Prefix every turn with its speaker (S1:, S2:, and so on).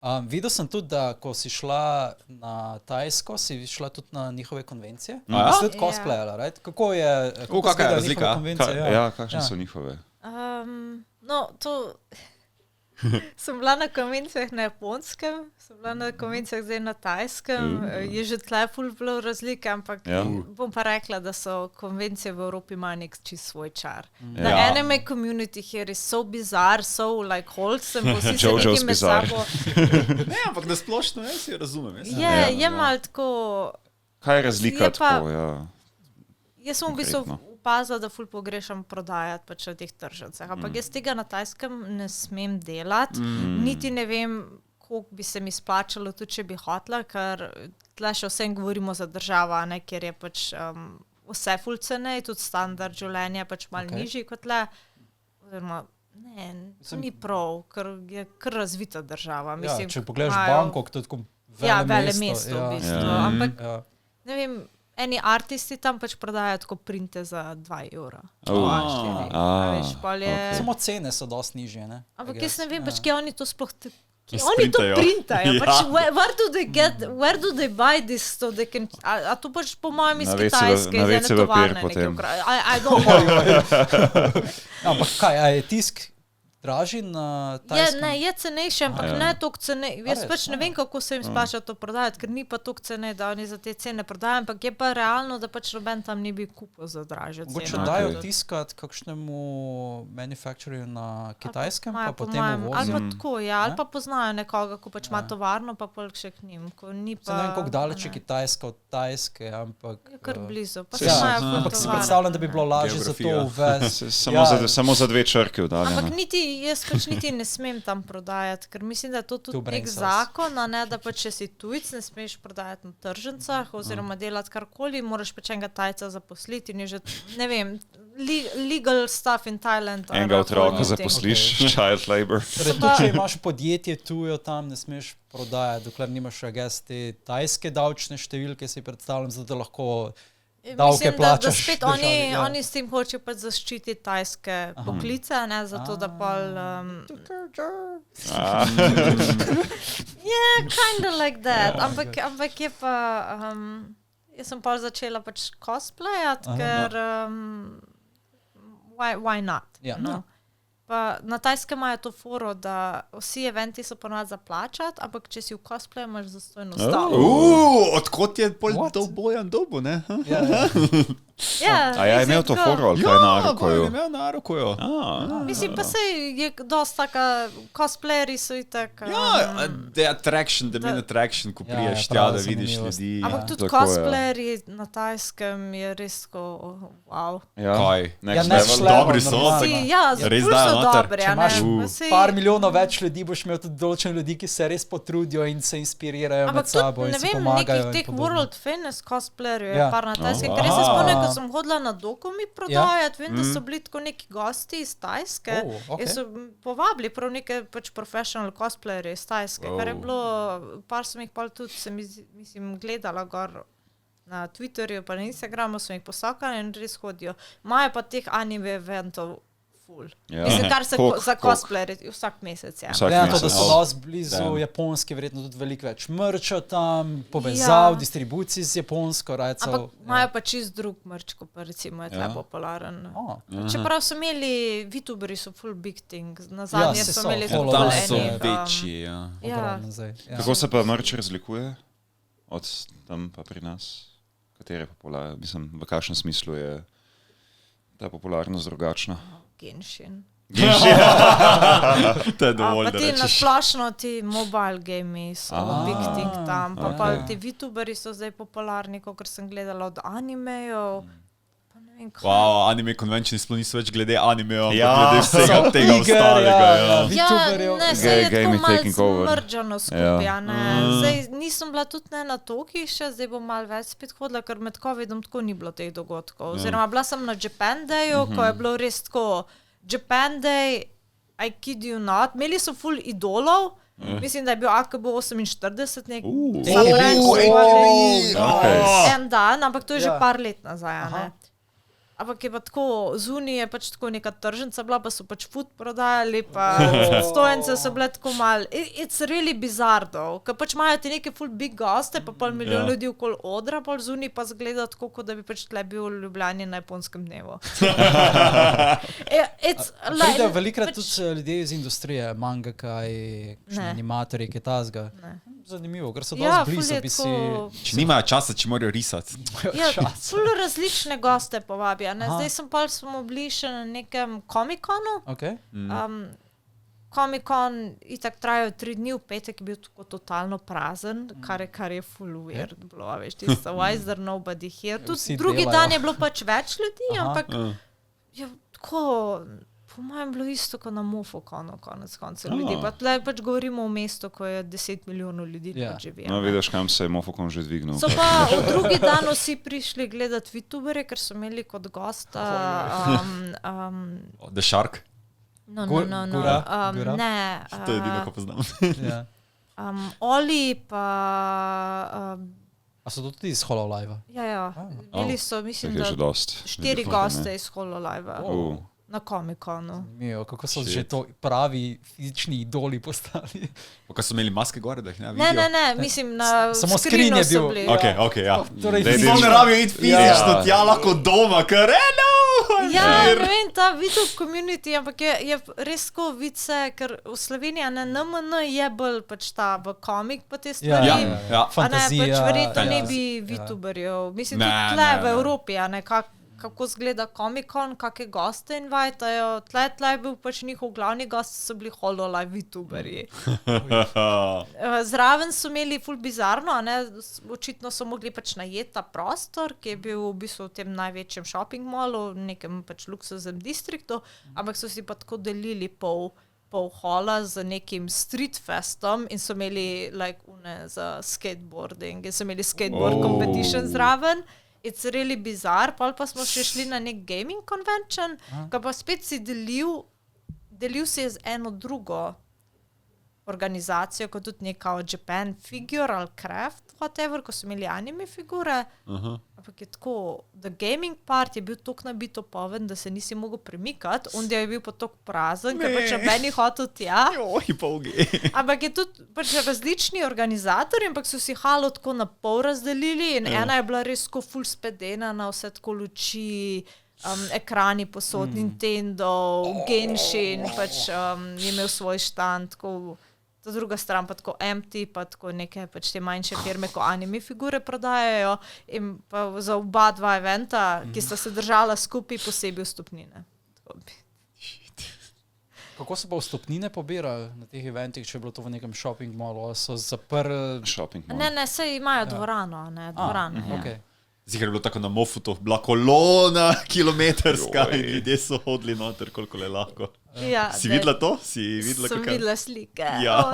S1: Videl sem tudi, da ko si šla na Tajsko, si šla tudi na njihove konvencije. Si tudi cosplayala, right? Kako je
S2: razlika?
S3: Kakšne so njihove?
S4: Sem bila na konvencijah na Japonskem, sem bila na konvencijah zdaj na Tajskem, je že tle ful bilo razlike, ampak bom pa rekla, da so konvencije v Evropi imajo nek čist svoj čar. The anime community here is so bizarre, so like wholesome, vsi se neki med sabo.
S2: Ne, ampak na splošno, jaz si razumem.
S4: Je malo tako...
S3: Kaj je razlika tako,
S4: Jaz sem v bistvu opazila, da ful pogrešam prodajati pač na teh tržnicah. Ampak jaz tega na Tajskem ne smem delati, niti ne vem, koliko bi se mi splačalo, tudi če bi hotla, ker tle še vsem govorimo za država, ne, kjer je pač vse ful cenej, tudi standard življenja pač malo nižji kot tle. Oziroma, ne, to ni prav, ker je kar razvita država. Mislim,
S1: če pogledaš Bangkok, to je tako vele mesto.
S4: V bistvu. Ampak, ne vem, eni artisti tam pač prodajajo tako printe za 2 evra.
S1: Samo cene so dosti nižje, ne?
S4: Ampak jaz ne vem, pač kje oni to sploh... Oni to printajo. Pač, where do they buy this so they can... A to pač po mojem iz Kitajske, iz ene tovarne nekaj ukrajo. I don't know.
S1: Ampak kaj, a je tisk dražji na Tajskem?
S4: Ne, je cenejši, ampak ne toliko cenej. Jaz pač ne vem, kako se jim splača to prodajati, ker ni pa toliko cenej, da oni za te cene prodajajo, ampak je pa realno, da pač noben tam ni bi kupil za dražjo ceno.
S1: Mogoče dajo tiskati kakšnemu manufacturerju na Kitajskem, pa potem uvozijo.
S4: Ali pa tako, ali pa poznajo nekoga, ko pač ima tovarno, pa polk še k njim.
S1: Ne vem, koliko daleč je Kitajska od Tajske, ampak...
S4: Je kar blizu.
S1: Ampak si predstavljam, da bi bilo lažje za to uvesti.
S3: Samo za 2 črke vdaljeno.
S4: Ampak jaz pač niti ne smem tam prodajati, ker mislim, da je to tudi nek zakon, a ne, da pač če si tujc, ne smeš prodajati na tržnicah oziroma delati karkoli, moraš pač enega Tajca zaposliti in je že, ne vem, legal stuff in Thailand.
S3: Enega otroka zaposliš, child labor.
S1: Torej, če imaš podjetje tujo tam, ne smeš prodajati, dokler nimaš te tajske davčne številke, si predstavljam, zato da lahko davke plačaš.
S4: Mislim, da spet oni s tem hočejo pač zaščititi tajske poklice, ne, zato da pol... kind of like that. Ampak je pa... jaz sem pol začela pač cosplayati, ker... why not? No? Pa na Tajskem imajo to foro, da vsi eventi so ponovadi za plačati, ampak če si v cosplayu, imaš zastojno stalo.
S2: Odkot je pol Bojan dobo, ne?
S3: A je imel to foro, ali kaj na Arokoju?
S2: Ja, imel na Arokoju.
S4: Mislim, pa sej je dosta taka, cosplayeri so itak...
S2: the main attraction, ko priješ tja, da vidiš ljudi.
S4: Ampak tudi cosplayeri na Tajskem je res tako, wow.
S2: Kaj?
S1: Dobri
S2: so.
S4: Res dajo noter.
S1: Če imaš par milijonov več ljudi, boš imel tudi določene ljudi, ki se res potrudijo in se inspirirajo med sabo in si pomagajo.
S4: Ampak tudi, ne vem, nekih teh world famous cosplayerjev je par na Tajskem, ker res se spomnim, ko sem hodila na Dokumi prodajati, vem, da so bili tako neki gosti iz Tajske in so povabili prav neke pač professional cosplayerje iz Tajske, kar je bilo, par sem jih pol tudi, mislim, gledala gor na Twitterju, pa na Instagramu sem jih posakala in res hodijo. Imajo pa teh anime eventov mislim, kar se za cosplayerje vsak mesec.
S1: Gledam to, da so dosti blizu Japonske, verjetno tudi veliko več merča tam, povezav, distribucij z Japonsko.
S4: Ampak imajo pa čist drug merč, ko pa recimo je tle popularen. Čeprav so imeli, VTuberi so full big thing, na zadnje so imeli tako
S2: tam so večji.
S3: Kako se pa merč razlikuje od tam pa pri nas? Katere popularne, mislim, v kakšnem smislu je ta popularnost drugačna?
S4: Genshin.
S2: To je dovolj,
S4: da rečeš. Pa ti nasplošno ti mobile gamei so big thing tam, pa ti VTuberi so zdaj popularni, kakor sem gledala od animejev.
S2: Anime convention sploh niso več glede animejev, glede vsega tega ostalega.
S4: Ne, se je tako malo smrđano skupaj. Zdaj nisem bila tudi ne na Toki še, zdaj bom malo več spet hodila, ker med covidom tako ni bilo teh dogodkov. Oziroma bila sem na Japan Dayu, ko je bilo res tako Japan Day, I kid you not, imeli so full idolov, mislim, da je bil AKB 48 nek en dan, ampak to je že par let nazaj, ne? Ampak je pa tako, zunaj je pač tako neka tržnica bila, pa so pač food prodajali, pa stojence so bile tako mal. It's really bizarre, though, ker pač imajo ti neke full big goste, pa pol milijon ljudi okoli odra, pol zunaj pa zgleda tako, kot da bi pač tle bil v Ljubljani na japonskem dnevu.
S1: Velikrat tudi ljudje iz industrije, mangaka, animatorji, kaj tazga. Zanimivo, ker so dosti blizu, bi si...
S2: Če nimajo časa, če morajo risati.
S4: Ja, ful različne goste povabijo. Zdaj smo bili še na nekem Comic-Conu. Comic-Con itak trajajo 3 dni, v petek je bil tako totalno prazen, kar je full weird bilo, veš, tisto, why is there nobody here? Tudi drugi dan je bilo pač več ljudi, ampak je tako... Po mojem bilo isto, kot na Mofokonu, konec koncev ljudi. Pa tle pač govorimo o mestu, ko je 10 milijonov ljudi živi.
S3: No, vidiš, kam se je Mofokon že dvignil.
S4: So pa v drugi dan vsi prišli gledati VTuberje, ker so imeli kot gosta...
S2: The Shark?
S4: No.
S1: Gura?
S4: Ne.
S2: To je edino, ko poznam.
S4: Oli pa...
S1: A so to tudi iz Hololive-a?
S4: Ja. Imeli so, mislim, da 4 goste iz Hololive-a. Na Comic-Conu.
S1: Zanimivo, kako so že to pravi fizični idoli postali.
S2: Pa so imeli maske gore, da jih ne vidijo?
S4: Ne, mislim, na
S1: samo screen je bil.
S2: Ok, ja.
S1: Torej,
S2: ne rabijo iti fizično, tja lahko doma, ker
S4: Ja, ne vem, ta video community, ampak je res tako vice, ker v Sloveniji NMN je bolj pač ta v komik pa te stvari.
S2: Ja,
S1: fantazija.
S4: Pač verjetno ne bi VTuberjev. Mislim, tudi tle v Evropi, kako zgleda Comic-Con, kakšne goste invitajo. Tle je bil pač njihov glavni gost, so bili Hololive VTuberji. Zraven so imeli ful bizarno, očitno so mogli pač najeti ta prostor, ki je bil v bistvu v tem največjem shopping mallu, v nekem pač luksuznem distriktu, ampak so si pa tako delili pol hola z nekim street festom in so imeli za skateboarding in so imeli skateboard competition zraven. It's really bizarre, pa smo še šli na nek gaming convention, ki pa spet si delil se je z eno drugo organizacijo, kot tudi neka Japan Figure ali Craft, whatever, ko so imeli anime figure. Ampak je tako, the gaming part je bil toliko nabito poln, da se nisi mogel premikati, onda je bil pa toliko prazen, ker pač meni hotel tja. Ampak je tudi pač različni organizatorji, ampak so si halo tako na pol razdelili in ena je bila res tako ful spedena na vse tako luči, ekrani posod, Nintendo, Genshin, pač je imel svoj štand, tako... Ta druga stran pa tako empty, pa tako neke pač te manjše firme, ko anime figure prodajajo in pa za oba dva eventa, ki sta se držala skupaj, posebej vstopnine.
S1: Kako se pa vstopnine pobirajo na teh eventih, če je bilo to v nekem shopping mallu? So zaprli...
S3: Shopping mall.
S4: Ne, saj imajo dvorano, dvorano.
S1: Okay.
S2: Ziher je bilo tako na Mofu, to bila kolona kilometrska in ljudje so hodili noter, koliko le lahko.
S4: Ja,
S2: si videla to? Si videla,
S4: sem videla slike.
S2: Ja.